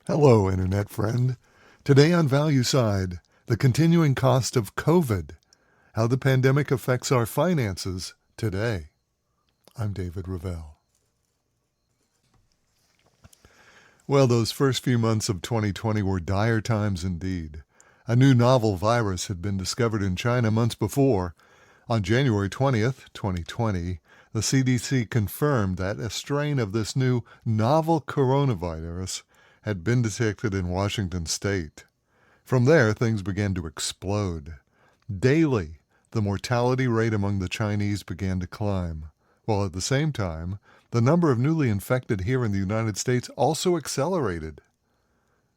Hello, Internet friend. Today on Value Side, the continuing cost of COVID, how the pandemic affects our finances today. I'm David Ravel. Well, those first few months of 2020 were dire times indeed. A new novel virus had been discovered in China months before. On January 20th, 2020, the CDC confirmed that a strain of this new novel coronavirus had been detected in Washington state. From there, things began to explode. Daily, the mortality rate among the Chinese began to climb, while at the same time, the number of newly infected here in the United States also accelerated.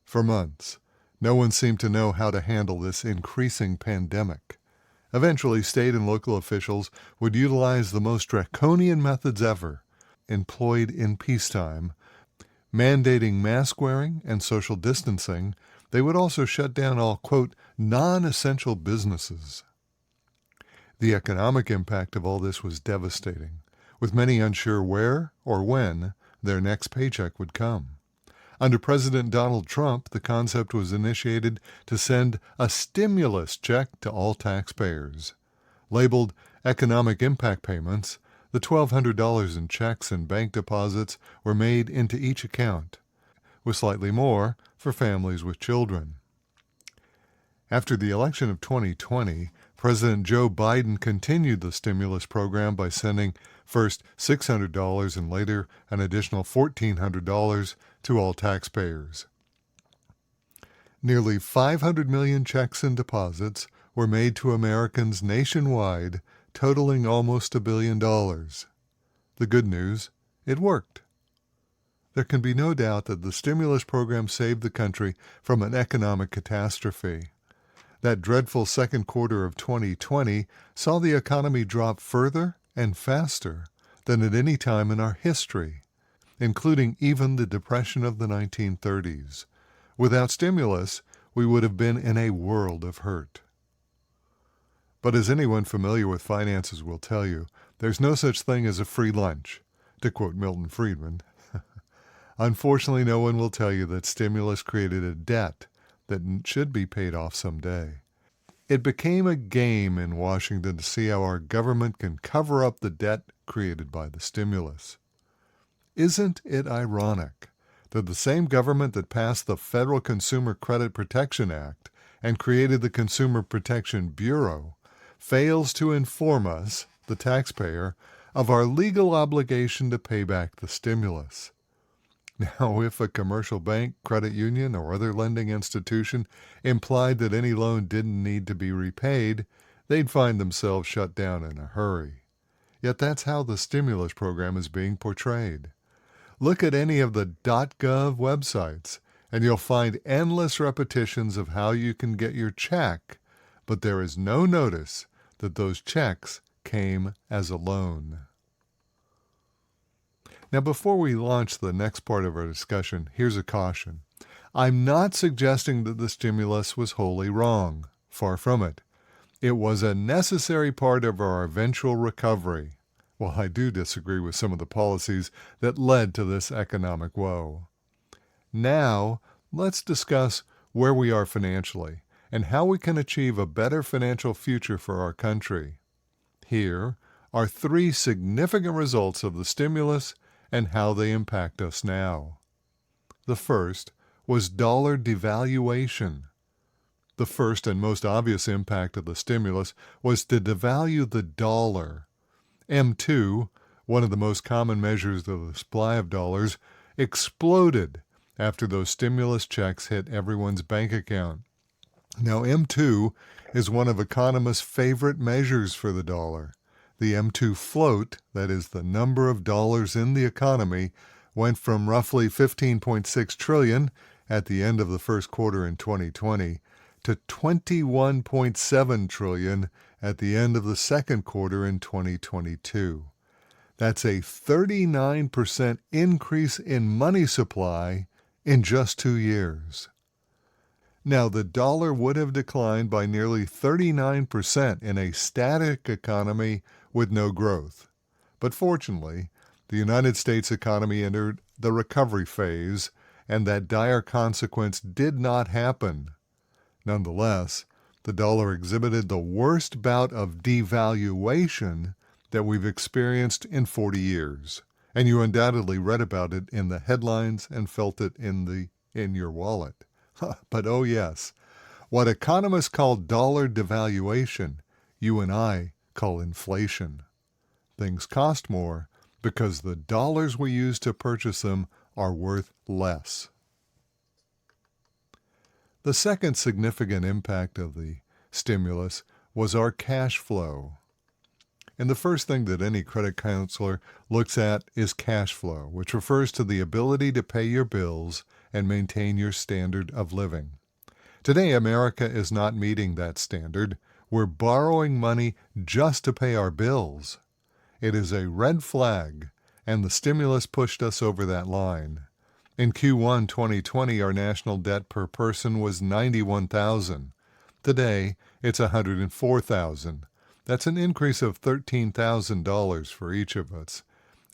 For months, no one seemed to know how to handle this increasing pandemic. Eventually, state and local officials would utilize the most draconian methods ever, employed in peacetime, mandating mask wearing and social distancing. They would also shut down all, quote, non-essential businesses. The economic impact of all this was devastating, with many unsure where or when their next paycheck would come. Under President Donald Trump, the concept was initiated to send a stimulus check to all taxpayers. Labeled economic impact payments, the $1,200 in checks and bank deposits were made into each account, with slightly more for families with children. After the election of 2020, President Joe Biden continued the stimulus program by sending first $600 and later an additional $1,400 to all taxpayers. Nearly 500 million checks and deposits were made to Americans nationwide, totaling almost $1 billion. The good news, it worked. There can be no doubt that the stimulus program saved the country from an economic catastrophe. That dreadful second quarter of 2020 saw the economy drop further and faster than at any time in our history, including even the Depression of the 1930s. Without stimulus, we would have been in a world of hurt. But as anyone familiar with finances will tell you, there's no such thing as a free lunch, to quote Milton Friedman. Unfortunately, no one will tell you that stimulus created a debt that should be paid off someday. It became a game in Washington to see how our government can cover up the debt created by the stimulus. Isn't it ironic that the same government that passed the Federal Consumer Credit Protection Act and created the Consumer Protection Bureau fails to inform us, the taxpayer, of our legal obligation to pay back the stimulus? Now, if a commercial bank, credit union, or other lending institution implied that any loan didn't need to be repaid, they'd find themselves shut down in a hurry. Yet that's how the stimulus program is being portrayed. Look at any of the .gov websites, and you'll find endless repetitions of how you can get your check, but there is no notice that those checks came as a loan. Now, before we launch the next part of our discussion, here's a caution. I'm not suggesting that the stimulus was wholly wrong. Far from it. It was a necessary part of our eventual recovery. Well, I do disagree with some of the policies that led to this economic woe. Now, let's discuss where we are financially and how we can achieve a better financial future for our country. Here are 3 significant results of the stimulus and how they impact us now. The first was dollar devaluation. The first and most obvious impact of the stimulus was to devalue the dollar. M2, one of the most common measures of the supply of dollars, exploded after those stimulus checks hit everyone's bank account. Now, M2 is one of economists' favorite measures for the dollar. The M2 float, that is the number of dollars in the economy, went from roughly $15.6 trillion at the end of the first quarter in 2020 to $21.7 trillion at the end of the second quarter in 2022. That's a 39% increase in money supply in just 2 years. Now, the dollar would have declined by nearly 39% in a static economy with no growth. But fortunately, the United States economy entered the recovery phase, and that dire consequence did not happen. Nonetheless, the dollar exhibited the worst bout of devaluation that we've experienced in 40 years. And you undoubtedly read about it in the headlines and felt it in your wallet. But oh yes, what economists call dollar devaluation, you and I call inflation. Things cost more because the dollars we use to purchase them are worth less. The second significant impact of the stimulus was our cash flow. And the first thing that any credit counselor looks at is cash flow, which refers to the ability to pay your bills and maintain your standard of living. Today, America is not meeting that standard. We're borrowing money just to pay our bills. It is a red flag, and the stimulus pushed us over that line. In Q1 2020, our national debt per person was $91,000. Today, it's $104,000. That's an increase of $13,000 for each of us.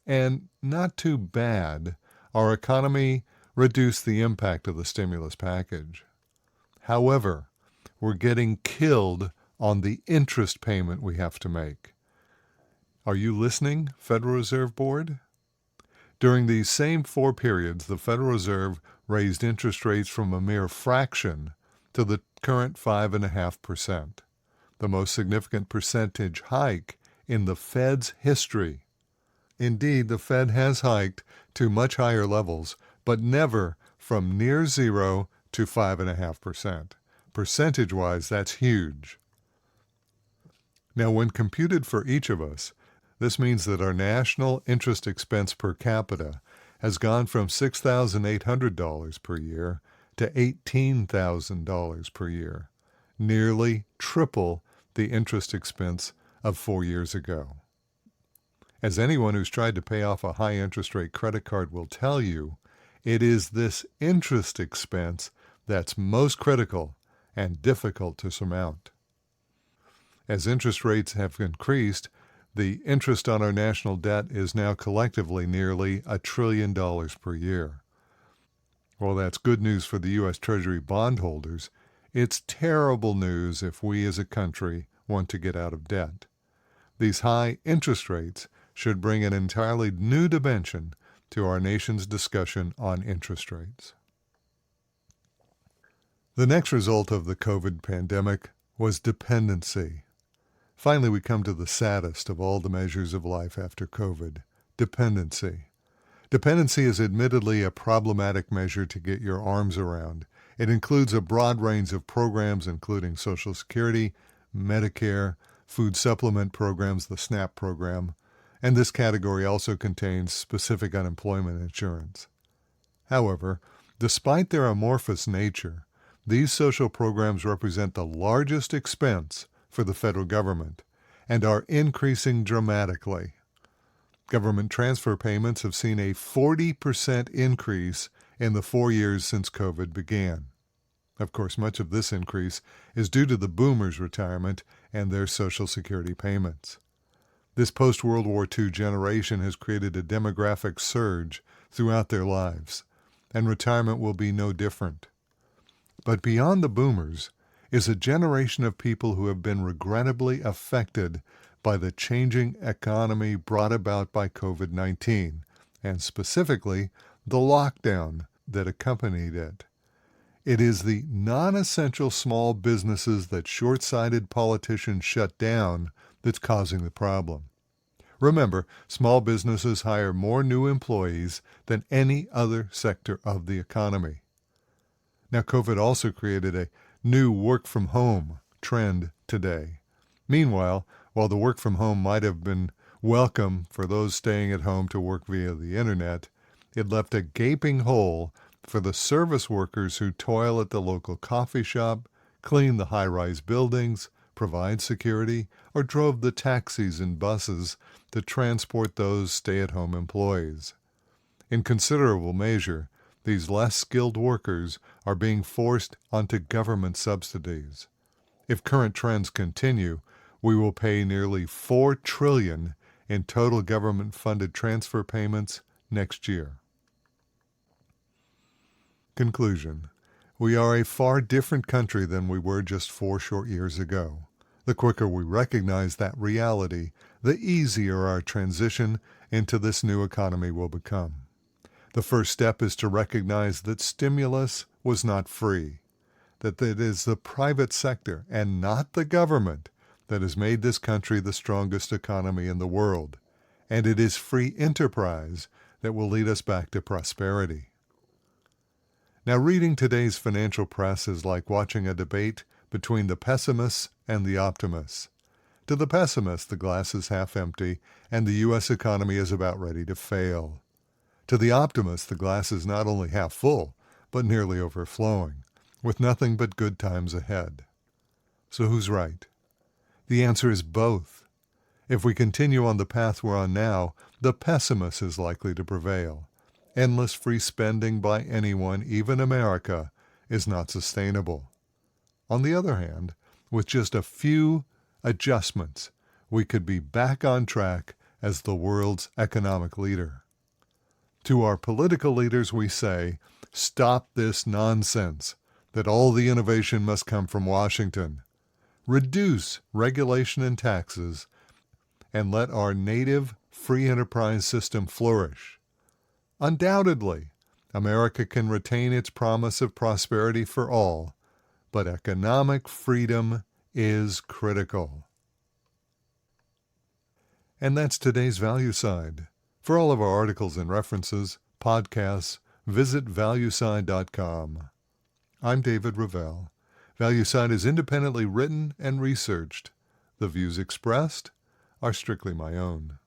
And not too bad, our economy reduced the impact of the stimulus package. However, we're getting killed on the interest payment we have to make. Are you listening, Federal Reserve Board? During these same 4 periods, the Federal Reserve raised interest rates from a mere fraction to the current 5.5%, the most significant percentage hike in the Fed's history. Indeed, the Fed has hiked to much higher levels, but never from near zero to 5.5%. Percentage-wise, that's huge. Now, when computed for each of us, this means that our national interest expense per capita has gone from $6,800 per year to $18,000 per year, nearly triple the interest expense of 4 years ago. As anyone who's tried to pay off a high interest rate credit card will tell you, it is this interest expense that's most critical and difficult to surmount. As interest rates have increased, the interest on our national debt is now collectively nearly $1 trillion per year. While that's good news for the U.S. Treasury bondholders, it's terrible news if we as a country want to get out of debt. These high interest rates should bring an entirely new dimension to our nation's discussion on interest rates. The next result of the COVID pandemic was dependency. Finally, we come to the saddest of all the measures of life after COVID, dependency. Dependency is admittedly a problematic measure to get your arms around. It includes a broad range of programs, including Social Security, Medicare, food supplement programs, the SNAP program, and this category also contains specific unemployment insurance. However, despite their amorphous nature, these social programs represent the largest expense for the federal government and are increasing dramatically. Government transfer payments have seen a 40% increase in the 4 years since COVID began. Of course, much of this increase is due to the boomers' retirement and their Social Security payments. This post-World War II generation has created a demographic surge throughout their lives, and retirement will be no different. But beyond the boomers is a generation of people who have been regrettably affected by the changing economy brought about by COVID-19, and specifically the lockdown that accompanied it. It is the non-essential small businesses that short-sighted politicians shut down that's causing the problem. Remember, small businesses hire more new employees than any other sector of the economy. Now, COVID also created a new work-from-home trend today. Meanwhile, while the work-from-home might have been welcome for those staying at home to work via the internet, it left a gaping hole for the service workers who toil at the local coffee shop, clean the high-rise buildings, provide security, or drove the taxis and buses to transport those stay-at-home employees. In considerable measure, these less skilled workers are being forced onto government subsidies. If current trends continue, we will pay nearly $4 trillion in total government-funded transfer payments next year. Conclusion. We are a far different country than we were just 4 short years ago. The quicker we recognize that reality, the easier our transition into this new economy will become. The first step is to recognize that stimulus was not free, that it is the private sector and not the government that has made this country the strongest economy in the world, and it is free enterprise that will lead us back to prosperity. Now, reading today's financial press is like watching a debate between the pessimists and the optimists. To the pessimists, the glass is half empty and the U.S. economy is about ready to fail. To the optimists, the glass is not only half full, but nearly overflowing, with nothing but good times ahead. So who's right? The answer is both. If we continue on the path we're on now, the pessimist is likely to prevail. Endless free spending by anyone, even America, is not sustainable. On the other hand, with just a few adjustments, we could be back on track as the world's economic leader. To our political leaders, we say, stop this nonsense that all the innovation must come from Washington. Reduce regulation and taxes, and let our native free enterprise system flourish. Undoubtedly, America can retain its promise of prosperity for all, but economic freedom is critical. And that's today's Value Side. For all of our articles and references, podcasts, visit valueside.com. I'm David Ravel. ValueSide is independently written and researched. The views expressed are strictly my own.